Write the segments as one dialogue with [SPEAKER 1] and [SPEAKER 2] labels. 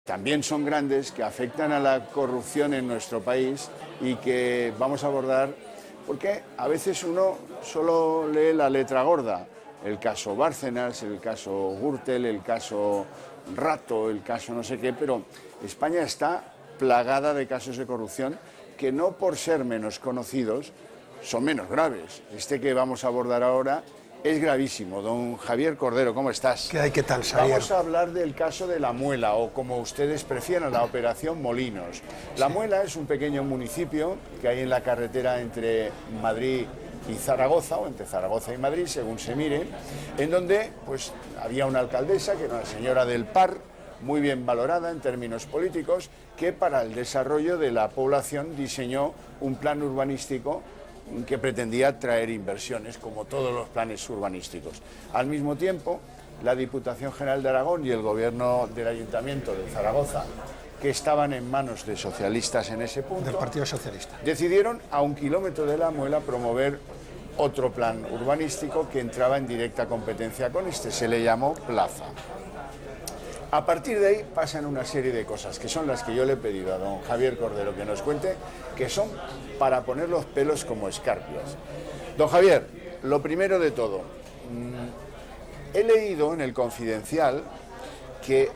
[SPEAKER 1] también son grandes, que afectan a la corrupción en nuestro país y que vamos a abordar, porque a veces uno solo lee la letra gorda, el caso Bárcenas, el caso Gürtel, el caso Rato, el caso no sé qué, pero España está plagada de casos de corrupción que no por ser menos conocidos son menos graves. Este que vamos a abordar ahora es gravísimo. Don Javier Cordero, ¿cómo estás?
[SPEAKER 2] ¿Qué hay? ¿Qué tal, Xavier?
[SPEAKER 1] Vamos a hablar del caso de La Muela, o como ustedes prefieran, la Operación Molinos. La Muela es un pequeño municipio que hay en la carretera entre Madrid y Zaragoza, o entre Zaragoza y Madrid, según se mire, en donde pues había una alcaldesa, que era una señora del PAR, muy bien valorada en términos políticos, que para el desarrollo de la población diseñó un plan urbanístico que pretendía traer inversiones, como todos los planes urbanísticos. Al mismo tiempo, la Diputación General de Aragón y el Gobierno del Ayuntamiento de Zaragoza, que estaban en manos de socialistas en ese punto,
[SPEAKER 2] del Partido Socialista,
[SPEAKER 1] decidieron a 1 kilómetro de La Muela promover otro plan urbanístico que entraba en directa competencia con este, se le llamó Plaza. A partir de ahí pasan una serie de cosas, que son las que yo le he pedido a don Javier Cordero que nos cuente, que son para poner los pelos como escarpias. Don Javier, lo primero de todo, he leído en el Confidencial que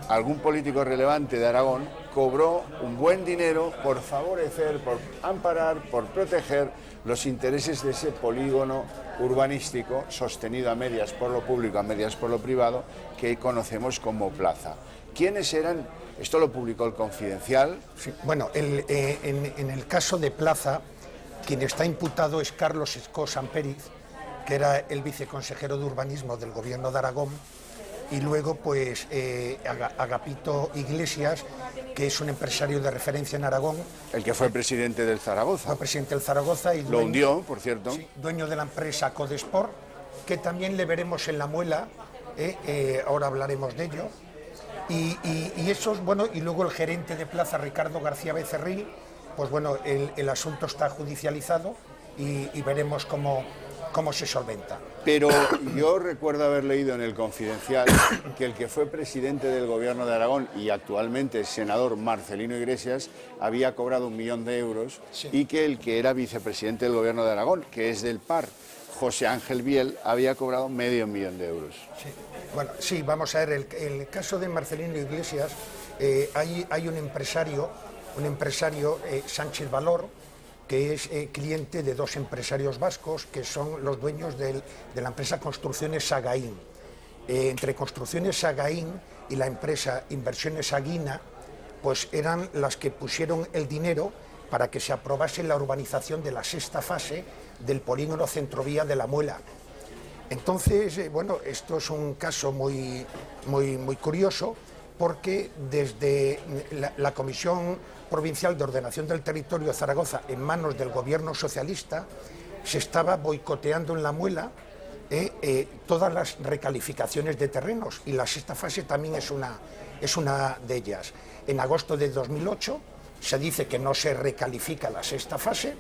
[SPEAKER 1] algún político relevante de Aragón, cobró un buen dinero por favorecer, por amparar, por proteger los intereses de ese polígono urbanístico sostenido a medias por lo público, a medias por lo privado, que conocemos como Plaza. ¿Quiénes eran? Esto lo publicó el Confidencial.
[SPEAKER 2] Sí, bueno, en el caso de Plaza, quien está imputado es Carlos Escó Samperiz, que era el viceconsejero de Urbanismo del Gobierno de Aragón, y luego pues Agapito Iglesias, que es un empresario de referencia en Aragón.
[SPEAKER 1] El que fue presidente del Zaragoza.
[SPEAKER 2] Fue presidente del Zaragoza. Y
[SPEAKER 1] lo hundió, por cierto.
[SPEAKER 2] Sí, dueño de la empresa Codesport, que también le veremos en La Muela, ahora hablaremos de ello. Y esos, bueno, y luego el gerente de Plaza, Ricardo García Becerril, pues bueno, el asunto está judicializado y veremos cómo se solventa.
[SPEAKER 1] Pero yo recuerdo haber leído en el Confidencial que el que fue presidente del Gobierno de Aragón y actualmente senador, Marcelino Iglesias, había cobrado 1 millón de euros, sí, y que el que era vicepresidente del Gobierno de Aragón, que es del PAR, José Ángel Biel, había cobrado medio millón de euros.
[SPEAKER 2] Sí. Bueno, sí, vamos a ver, el caso de Marcelino Iglesias, hay un empresario, Sánchez Valor, que es cliente de 2 empresarios vascos, que son los dueños de la empresa Construcciones Sagaín. Entre Construcciones Sagaín y la empresa Inversiones Aguina, pues eran las que pusieron el dinero para que se aprobase la urbanización de la 6ª fase del polígono Centrovía de La Muela. Entonces, bueno, esto es un caso muy curioso, porque desde la Comisión Provincial de Ordenación del Territorio de Zaragoza, en manos del Gobierno socialista, se estaba boicoteando en La Muela todas las recalificaciones de terrenos, y la 6ª fase también es una de ellas. En agosto de 2008 se dice que no se recalifica la 6ª fase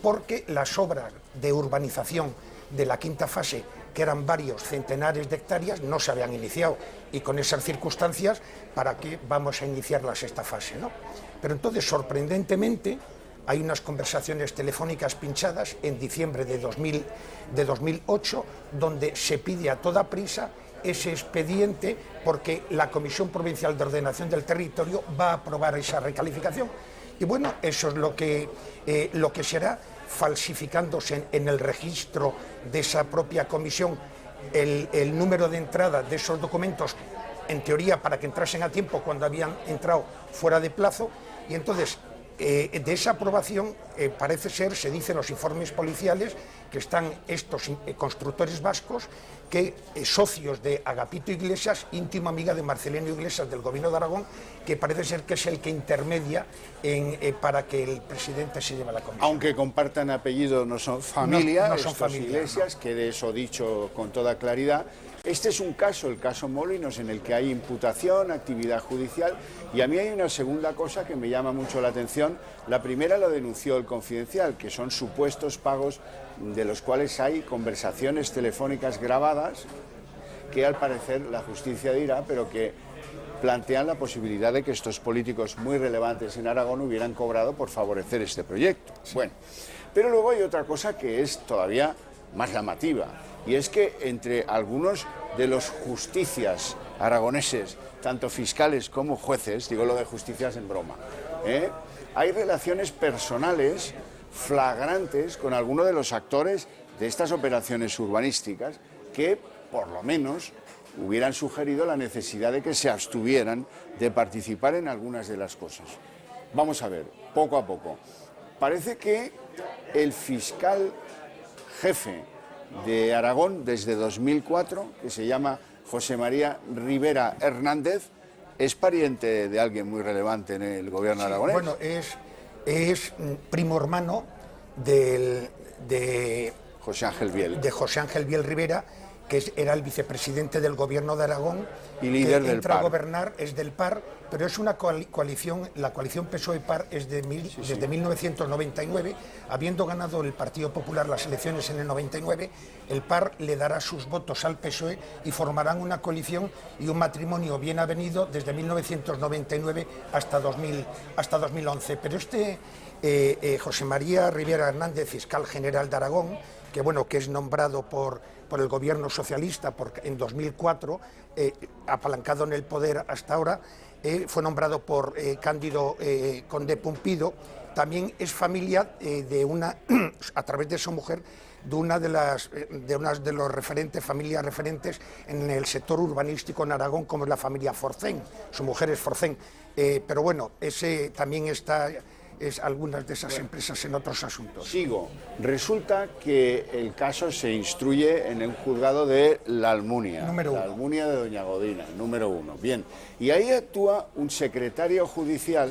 [SPEAKER 2] porque las obras de urbanización de la 5ª fase, que eran varios centenares de hectáreas, no se habían iniciado, y con esas circunstancias, ¿para qué vamos a iniciar la 6ª fase, no? Pero entonces, sorprendentemente, hay unas conversaciones telefónicas pinchadas en diciembre de 2008, donde se pide a toda prisa ese expediente, porque la Comisión Provincial de Ordenación del Territorio va a aprobar esa recalificación. Y bueno, eso es lo que será, falsificándose en el registro de esa propia comisión el número de entrada de esos documentos, en teoría para que entrasen a tiempo cuando habían entrado fuera de plazo, y entonces de esa aprobación parece ser, se dice en los informes policiales, que están estos constructores vascos, que socios de Agapito Iglesias, íntimo amiga de Marcelino Iglesias del Gobierno de Aragón, que parece ser que es el que intermedia para que el presidente se lleve a la comisión.
[SPEAKER 1] Aunque compartan apellido, no son familia,
[SPEAKER 2] no son familia,
[SPEAKER 1] Iglesias, no. Quede eso dicho con toda claridad. Este es un caso, el caso Molinos, en el que hay imputación, actividad judicial, y a mí hay una segunda cosa que me llama mucho la atención. La primera la denunció el Confidencial, que son supuestos pagos de los cuales hay conversaciones telefónicas grabadas, que al parecer la justicia dirá, pero que plantean la posibilidad de que estos políticos muy relevantes en Aragón hubieran cobrado por favorecer este proyecto. Bueno, pero luego hay otra cosa que es todavía más llamativa, y es que entre algunos de los justicias aragoneses, tanto fiscales como jueces, digo lo de justicias en broma, hay relaciones personales flagrantes con algunos de los actores de estas operaciones urbanísticas que, por lo menos, hubieran sugerido la necesidad de que se abstuvieran de participar en algunas de las cosas. Vamos a ver, poco a poco. Parece que el fiscal jefe de Aragón desde 2004, que se llama José María Rivera Hernández, es pariente de alguien muy relevante en el gobierno aragonés.
[SPEAKER 2] Bueno, es primo hermano de
[SPEAKER 1] José Ángel Biel.
[SPEAKER 2] De José Ángel Biel Rivera, que era el vicepresidente del gobierno de Aragón
[SPEAKER 1] y líder del
[SPEAKER 2] entra
[SPEAKER 1] PAR.
[SPEAKER 2] A gobernar, es del PAR, pero es una coalición, la coalición PSOE-PAR es desde 1999, habiendo ganado el Partido Popular las elecciones en el 99, el PAR le dará sus votos al PSOE y formarán una coalición y un matrimonio bien avenido desde 1999 hasta 2011. Pero José María Rivera Hernández, fiscal general de Aragón, que es nombrado por el gobierno socialista en 2004, apalancado en el poder hasta ahora, fue nombrado por Cándido Conde Pumpido, también es familia a través de su mujer, de una de los familias referentes en el sector urbanístico en Aragón, como es la familia Forcén. Su mujer es Forcén, pero bueno, ese también está algunas de esas empresas en otros asuntos.
[SPEAKER 1] Sigo. Resulta que el caso se instruye en el juzgado de La Almunia.
[SPEAKER 2] Número 1.
[SPEAKER 1] La Almunia de Doña Godina, número 1. Bien. Y ahí actúa un secretario judicial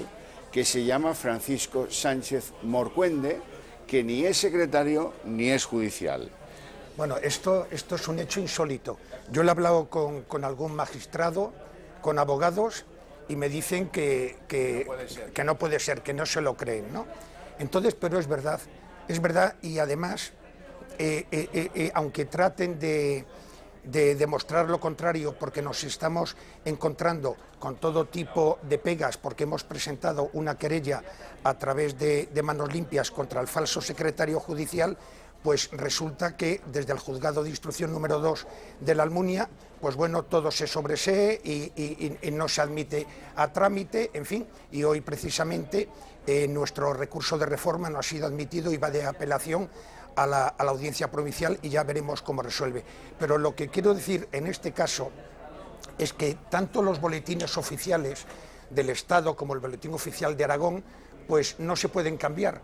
[SPEAKER 1] que se llama Francisco Sánchez Morcuende, que ni es secretario ni es judicial.
[SPEAKER 2] Bueno, esto es un hecho insólito. Yo le he hablado con algún magistrado, con abogados, y me dicen que no puede ser, que no se lo creen, ¿no? Entonces, pero es verdad, y además, aunque traten de demostrar lo contrario, porque nos estamos encontrando con todo tipo de pegas, porque hemos presentado una querella a través de Manos Limpias contra el falso secretario judicial, pues resulta que desde el juzgado de instrucción número 2 de La Almunia, pues bueno, todo se sobresee y no se admite a trámite, en fin, y hoy precisamente nuestro recurso de reforma no ha sido admitido y va de apelación a la audiencia provincial y ya veremos cómo resuelve. Pero lo que quiero decir en este caso es que tanto los boletines oficiales del Estado como el boletín oficial de Aragón, pues no se pueden cambiar.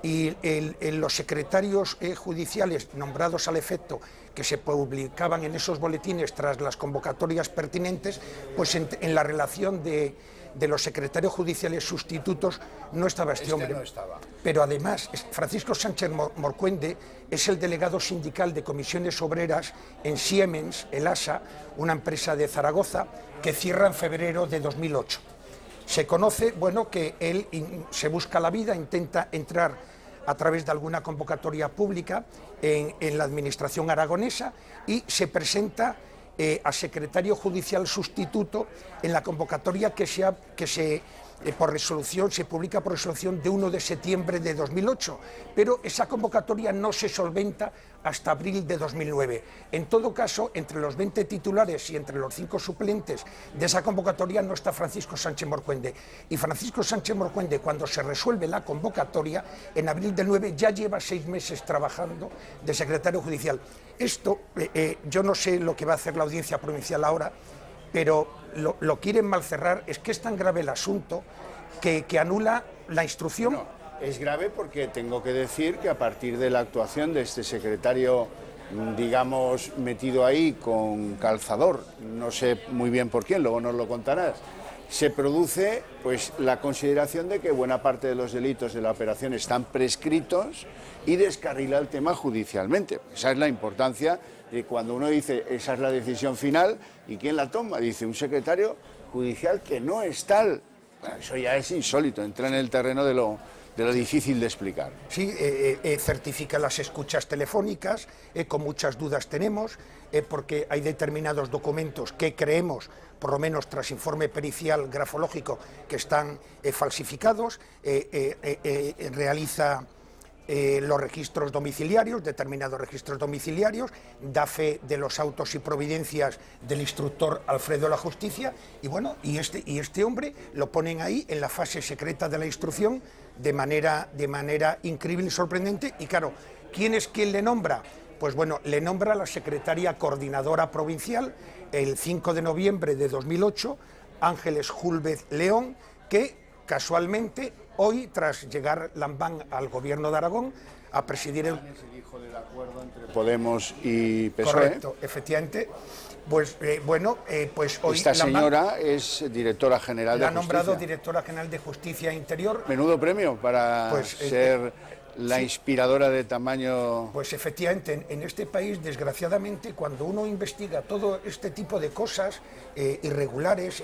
[SPEAKER 2] Y los secretarios judiciales nombrados al efecto, que se publicaban en esos boletines tras las convocatorias pertinentes, pues en la relación de los secretarios judiciales sustitutos no estaba este hombre.
[SPEAKER 1] No estaba.
[SPEAKER 2] Pero además, Francisco Sánchez Morcuende es el delegado sindical de comisiones obreras en Siemens, el ASA, una empresa de Zaragoza, que cierra en febrero de 2008. Se conoce, bueno, que él se busca la vida, intenta entrar a través de alguna convocatoria pública en la administración aragonesa y se presenta a secretario judicial sustituto en la convocatoria por resolución, se publica por resolución de 1 de septiembre de 2008, pero esa convocatoria no se solventa hasta abril de 2009. En todo caso, entre los 20 titulares y entre los 5 suplentes de esa convocatoria no está Francisco Sánchez Morcuende. Y Francisco Sánchez Morcuende, cuando se resuelve la convocatoria, en abril del 9 ya lleva 6 meses trabajando de secretario judicial. Esto, yo no sé lo que va a hacer la audiencia provincial ahora, pero lo quieren mal cerrar. Es que es tan grave el asunto que anula la instrucción.
[SPEAKER 1] No, es grave porque tengo que decir que a partir de la actuación de este secretario, digamos, metido ahí con calzador, no sé muy bien por quién, luego nos lo contarás, se produce pues la consideración de que buena parte de los delitos de la operación están prescritos y descarrila el tema judicialmente. Esa es la importancia de cuando uno dice esa es la decisión final, ¿y quién la toma? Dice un secretario judicial que no es tal. Bueno, eso ya es insólito, entra en el terreno de lo difícil de explicar.
[SPEAKER 2] Sí, certifica las escuchas telefónicas, con muchas dudas tenemos, porque hay determinados documentos que creemos, por lo menos tras informe pericial grafológico, que están falsificados, realiza los registros domiciliarios, determinados registros domiciliarios, da fe de los autos y providencias del instructor Alfredo de la Justicia, y bueno, y este hombre lo ponen ahí en la fase secreta de la instrucción de manera increíble y sorprendente. Y claro, ¿quién es quien le nombra? Pues bueno, le nombra la secretaria coordinadora provincial el 5 de noviembre de 2008, Ángeles Júlvez León, que casualmente hoy, tras llegar Lambán al gobierno de Aragón a presidir el...
[SPEAKER 1] Es el hijo del acuerdo entre Podemos y PSOE.
[SPEAKER 2] Correcto, efectivamente. Pues pues hoy
[SPEAKER 1] esta señora es directora general de
[SPEAKER 2] la ha
[SPEAKER 1] Justicia.
[SPEAKER 2] nombrado directora general de Justicia Interior.
[SPEAKER 1] Menudo premio para ser la
[SPEAKER 2] sí,
[SPEAKER 1] inspiradora de tamaño.
[SPEAKER 2] Pues efectivamente, en este país, desgraciadamente, cuando uno investiga todo este tipo de cosas irregulares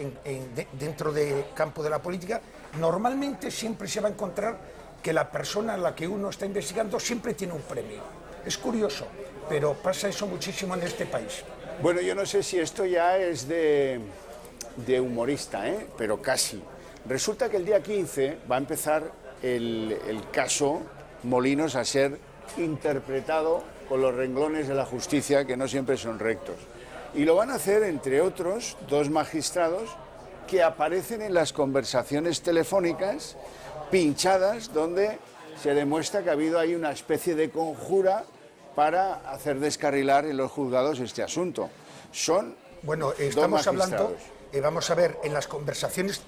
[SPEAKER 2] dentro del campo de la política, normalmente siempre se va a encontrar que la persona a la que uno está investigando siempre tiene un premio. Es curioso, pero pasa eso muchísimo en este país.
[SPEAKER 1] Bueno, yo no sé si esto ya es de humorista, pero casi. Resulta que el día 15 va a empezar el caso Molinos a ser interpretado con los renglones de la justicia, que no siempre son rectos. Y lo van a hacer, entre otros, dos magistrados que aparecen en las conversaciones telefónicas pinchadas, donde se demuestra que ha habido ahí una especie de conjura para hacer descarrilar en los juzgados este asunto. Son
[SPEAKER 2] bueno, estamos hablando,
[SPEAKER 1] magistrados.
[SPEAKER 2] Vamos a ver, en las conversaciones,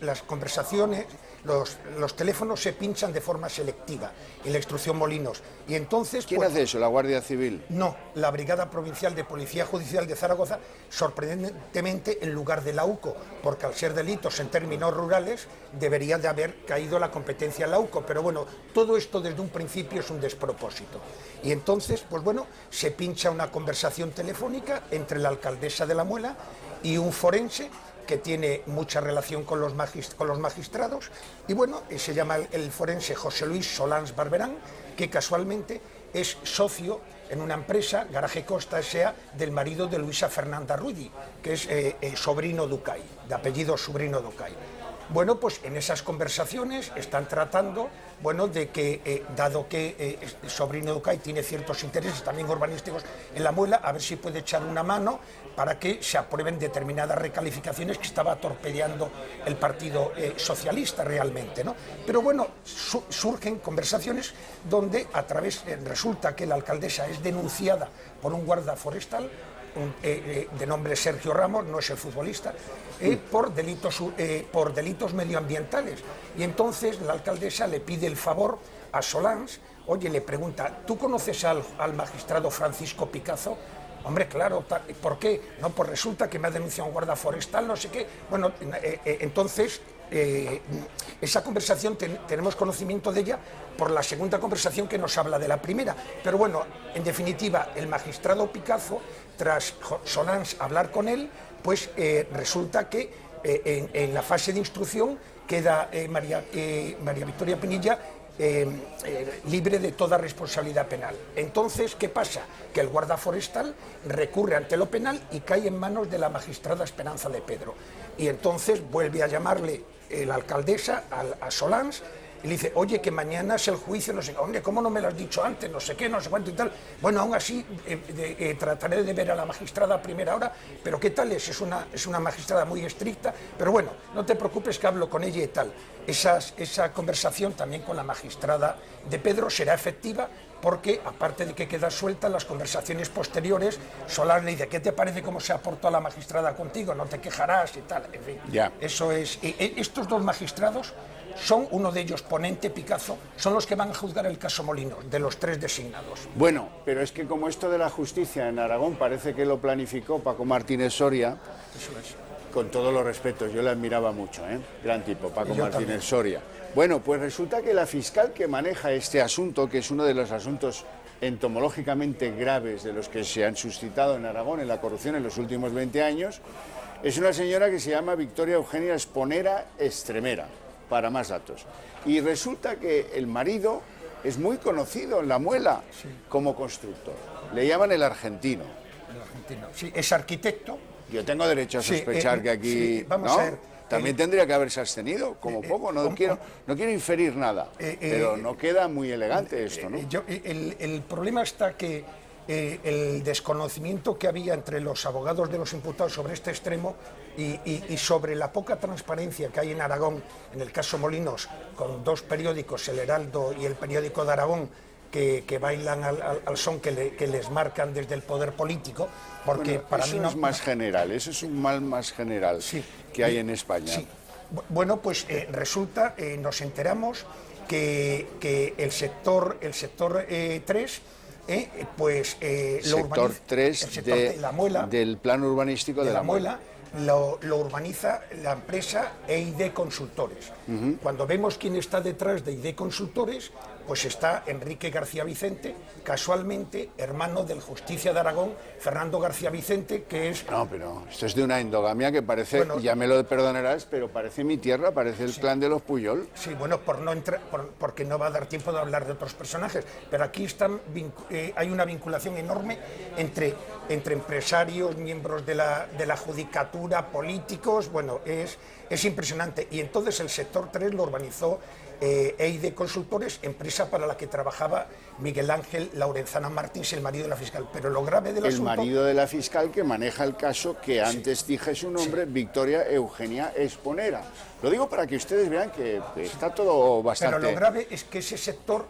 [SPEAKER 2] los teléfonos se pinchan de forma selectiva en la instrucción Molinos. Y entonces,
[SPEAKER 1] ¿Quién hace eso? ¿La Guardia Civil?
[SPEAKER 2] No, la Brigada Provincial de Policía Judicial de Zaragoza, sorprendentemente en lugar de la UCO, porque al ser delitos en términos rurales debería de haber caído la competencia a la UCO, pero bueno, todo esto desde un principio es un despropósito. Y entonces, pues bueno, se pincha una conversación telefónica entre la alcaldesa de La Muela y un forense que tiene mucha relación con los magistrados, y bueno, se llama el forense José Luis Solans Barberán, que casualmente es socio en una empresa, Garaje Costa S.A., del marido de Luisa Fernanda Rudi, que es sobrino Ducay, de apellido sobrino Ducay. Bueno, pues en esas conversaciones están tratando, bueno, de que, dado que el sobrino Ducay tiene ciertos intereses también urbanísticos en La Muela, a ver si puede echar una mano para que se aprueben determinadas recalificaciones que estaba torpedeando el Partido Socialista realmente, ¿no? Pero bueno, surgen conversaciones donde resulta que la alcaldesa es denunciada por un guarda forestal, de nombre Sergio Ramos, no es el futbolista, por delitos medioambientales. Y entonces la alcaldesa le pide el favor a Solans, oye, le pregunta, ¿tú conoces al magistrado Francisco Picazo? Hombre, claro, ¿por qué? No, pues resulta que me ha denunciado un guarda forestal, no sé qué. Bueno, entonces, esa conversación tenemos conocimiento de ella por la segunda conversación que nos habla de la primera. Pero bueno, en definitiva, el magistrado Picazo, tras Solans hablar con él, pues resulta que en la fase de instrucción queda María Victoria Pinilla libre de toda responsabilidad penal. Entonces, ¿qué pasa? Que el guarda forestal recurre ante lo penal y cae en manos de la magistrada Esperanza de Pedro. Y entonces vuelve a llamarle la alcaldesa a Solans y le dice, oye, que mañana es el juicio, no sé qué, hombre, ¿cómo no me lo has dicho antes? No sé qué, no sé cuánto y tal. Bueno, aún así, trataré de ver a la magistrada a primera hora, pero ¿qué tal es? Es una magistrada muy estricta, pero bueno, no te preocupes que hablo con ella y tal. Esa conversación también con la magistrada de Pedro será efectiva porque, aparte de que queda suelta, las conversaciones posteriores, Solans le dice, ¿qué te parece cómo se aportó a la magistrada contigo? No te quejarás y tal, en fin.
[SPEAKER 1] Ya.
[SPEAKER 2] Eso es. Estos dos magistrados son, uno de ellos, ponente Picazo, son los que van a juzgar el caso Molinos, de los tres designados.
[SPEAKER 1] Bueno, pero es que como esto de la justicia en Aragón parece que lo planificó Paco Martínez Soria,
[SPEAKER 2] Eso es.
[SPEAKER 1] con todos los respetos, yo le admiraba mucho, gran tipo, Paco
[SPEAKER 2] Yo
[SPEAKER 1] Martínez
[SPEAKER 2] también.
[SPEAKER 1] Soria. Bueno, pues resulta que la fiscal que maneja este asunto, que es uno de los asuntos entomológicamente graves de los que se han suscitado en Aragón en la corrupción en los últimos 20 años, es una señora que se llama Victoria Eugenia Esponera Estremera. para más datos. Y resulta que el marido es muy conocido en La Muela como constructor. Le llaman el argentino.
[SPEAKER 2] El argentino. Sí, es arquitecto.
[SPEAKER 1] Yo tengo derecho a sospechar que aquí...
[SPEAKER 2] Sí, vamos
[SPEAKER 1] ¿no?
[SPEAKER 2] a ver.
[SPEAKER 1] También tendría que haberse abstenido, como poco. No quiero inferir nada, pero no queda muy elegante esto, ¿no?
[SPEAKER 2] El problema está que el desconocimiento que había entre los abogados de los imputados sobre este extremo y sobre la poca transparencia que hay en Aragón, en el caso Molinos, con dos periódicos, El Heraldo y el Periódico de Aragón, que bailan al son que les marcan desde el poder político, porque
[SPEAKER 1] bueno,
[SPEAKER 2] para
[SPEAKER 1] eso
[SPEAKER 2] mí no
[SPEAKER 1] es más general, eso es un mal más general que hay en España.
[SPEAKER 2] Sí. Bueno, pues resulta, nos enteramos que el sector 3, pues
[SPEAKER 1] sector 3
[SPEAKER 2] de La Muela,
[SPEAKER 1] del plan urbanístico de La Muela.
[SPEAKER 2] Lo urbaniza la empresa EID Consultores. Cuando vemos quién está detrás de EID Consultores, pues está Enrique García Vicente, casualmente hermano del Justicia de Aragón, Fernando García Vicente, que es...
[SPEAKER 1] No, pero esto es de una endogamia que parece,
[SPEAKER 2] bueno,
[SPEAKER 1] ya me lo perdonarás, pero parece mi tierra, parece el clan de los Puyol.
[SPEAKER 2] Sí, bueno, porque no va a dar tiempo de hablar de otros personajes, pero aquí hay una vinculación enorme entre empresarios, miembros de la judicatura, políticos, bueno, es impresionante. Y entonces el sector 3 lo urbanizó EID Consultores, empresa para la que trabajaba Miguel Ángel Laurenzana Martins, el marido de la fiscal. Pero lo grave del asunto...
[SPEAKER 1] El marido de la fiscal que maneja el caso que antes dije su nombre, Victoria Eugenia Esponera. Lo digo para que ustedes vean que está todo bastante...
[SPEAKER 2] Pero lo grave es que ese sector,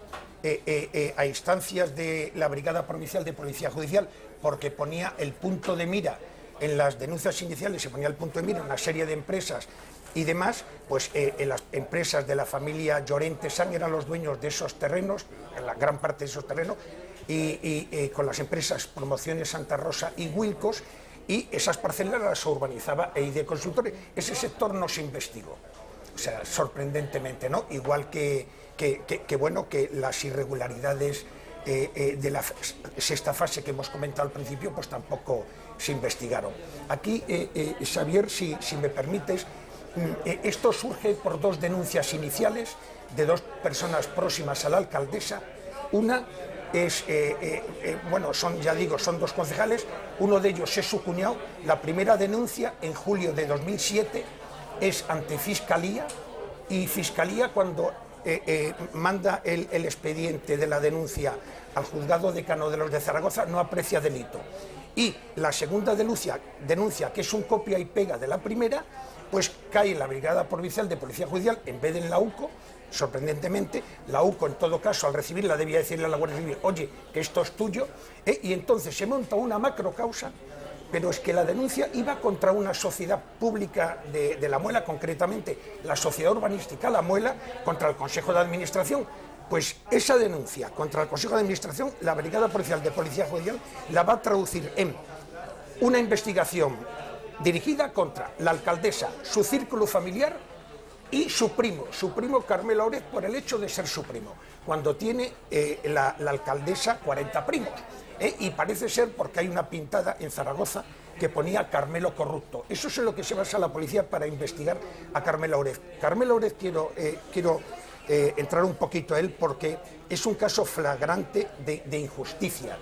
[SPEAKER 2] a instancias de la Brigada Provincial de Policía Judicial, porque ponía el punto de mira en las denuncias iniciales, se ponía el punto de mira en una serie de empresas y demás, pues en las empresas de la familia Llorente San eran los dueños de esos terrenos, en la gran parte de esos terrenos, y con las empresas Promociones Santa Rosa y Wilcos, y esas parcelas las urbanizaba EID Consultores. Ese sector no se investigó, o sea, sorprendentemente, ¿no? Igual que las irregularidades de la sexta fase que hemos comentado al principio, pues tampoco se investigaron. Aquí, Xavier, si me permites, esto surge por dos denuncias iniciales de dos personas próximas a la alcaldesa. Una es, son dos concejales, uno de ellos es su cuñado. La primera denuncia, en julio de 2007, es ante Fiscalía, y Fiscalía, cuando manda el expediente de la denuncia al Juzgado Decano de los de Zaragoza, no aprecia delito. Y la segunda denuncia, que es un copia y pega de la primera, pues cae en la Brigada Provincial de Policía Judicial en vez de en la UCO. Sorprendentemente, la UCO, en todo caso, al recibirla debía decirle a la Guardia Civil, oye, que esto es tuyo, y entonces se monta una macrocausa, pero es que la denuncia iba contra una sociedad pública de La Muela, concretamente la Sociedad Urbanística La Muela, contra el Consejo de Administración. Pues esa denuncia contra el Consejo de Administración, la Brigada Policial de Policía Judicial la va a traducir en una investigación dirigida contra la alcaldesa, su círculo familiar y su primo Carmelo Órez, por el hecho de ser su primo, cuando tiene la alcaldesa 40 primos. Y parece ser porque hay una pintada en Zaragoza que ponía Carmelo corrupto. Eso es en lo que se basa la policía para investigar a Carmelo Órez. Carmelo Órez quiero entrar un poquito a él porque es un caso flagrante de injusticia.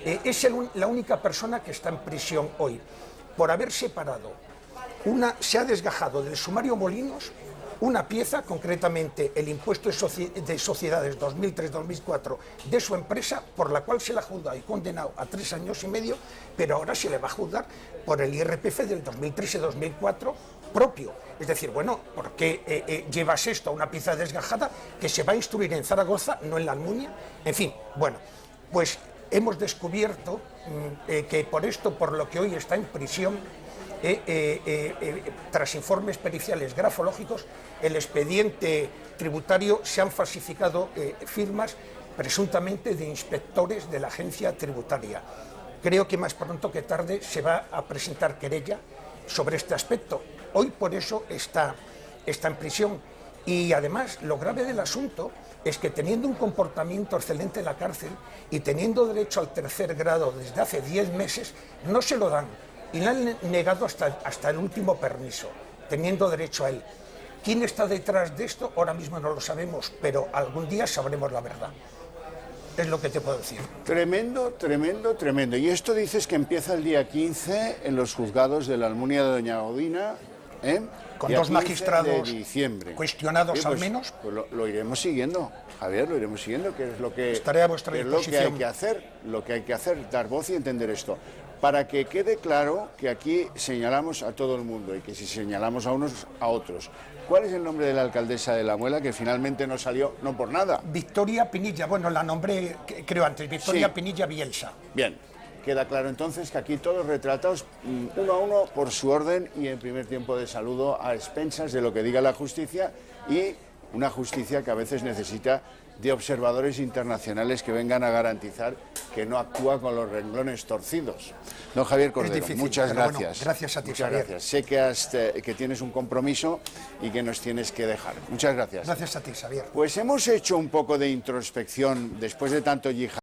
[SPEAKER 2] Es la única persona que está en prisión hoy por haber separado, se ha desgajado del sumario Molinos una pieza, concretamente el impuesto de sociedades 2003-2004 de su empresa, por la cual se le ha juzgado y condenado a 3 años y medio, pero ahora se le va a juzgar por el IRPF del 2003-2004 propio. Es decir, bueno, ¿por qué llevas esto a una pieza desgajada que se va a instruir en Zaragoza, no en la Almunia? En fin, bueno, pues hemos descubierto que por lo que hoy está en prisión, tras informes periciales grafológicos, el expediente tributario, se han falsificado firmas presuntamente de inspectores de la agencia tributaria. Creo que más pronto que tarde se va a presentar querella sobre este aspecto. Hoy por eso está en prisión. Y además, lo grave del asunto es que, teniendo un comportamiento excelente en la cárcel y teniendo derecho al 3er grado desde hace 10 meses, no se lo dan y le han negado hasta el último permiso, teniendo derecho a él. ¿Quién está detrás de esto? Ahora mismo no lo sabemos, pero algún día sabremos la verdad. Es lo que te puedo decir.
[SPEAKER 1] Tremendo, tremendo, tremendo. Y esto dices que empieza el día 15 en los juzgados de la Almunia de Doña Godina, ¿eh?
[SPEAKER 2] Con
[SPEAKER 1] Día
[SPEAKER 2] 2
[SPEAKER 1] 15
[SPEAKER 2] magistrados
[SPEAKER 1] de diciembre.
[SPEAKER 2] cuestionados
[SPEAKER 1] Pues,
[SPEAKER 2] al menos.
[SPEAKER 1] Pues lo iremos siguiendo, Javier, lo iremos siguiendo, que es lo que,
[SPEAKER 2] Estaré a vuestra
[SPEAKER 1] que es lo que
[SPEAKER 2] disposición.
[SPEAKER 1] hay que hacer, lo que hay que hacer, dar voz y entender esto. Para que quede claro que aquí señalamos a todo el mundo y que si señalamos a unos, a otros. ¿Cuál es el nombre de la alcaldesa de La Muela que finalmente no salió, no por nada?
[SPEAKER 2] Victoria Pinilla, bueno, la nombré, creo antes, Victoria
[SPEAKER 1] Sí.
[SPEAKER 2] Pinilla Bielsa.
[SPEAKER 1] Bien, queda claro entonces que aquí todos retratados uno a uno por su orden y en primer tiempo de saludo a expensas de lo que diga la justicia y una justicia que a veces necesita de observadores internacionales que vengan a garantizar que no actúa con los renglones torcidos. Don Javier Cordero,
[SPEAKER 2] difícil,
[SPEAKER 1] muchas
[SPEAKER 2] pero bueno,
[SPEAKER 1] gracias.
[SPEAKER 2] gracias a ti,
[SPEAKER 1] Muchas
[SPEAKER 2] Javier.
[SPEAKER 1] gracias. Sé que tienes un compromiso y que nos tienes que dejar. Muchas gracias.
[SPEAKER 2] Gracias a ti, Xavier.
[SPEAKER 1] Pues hemos hecho un poco de introspección después de tanto yihad.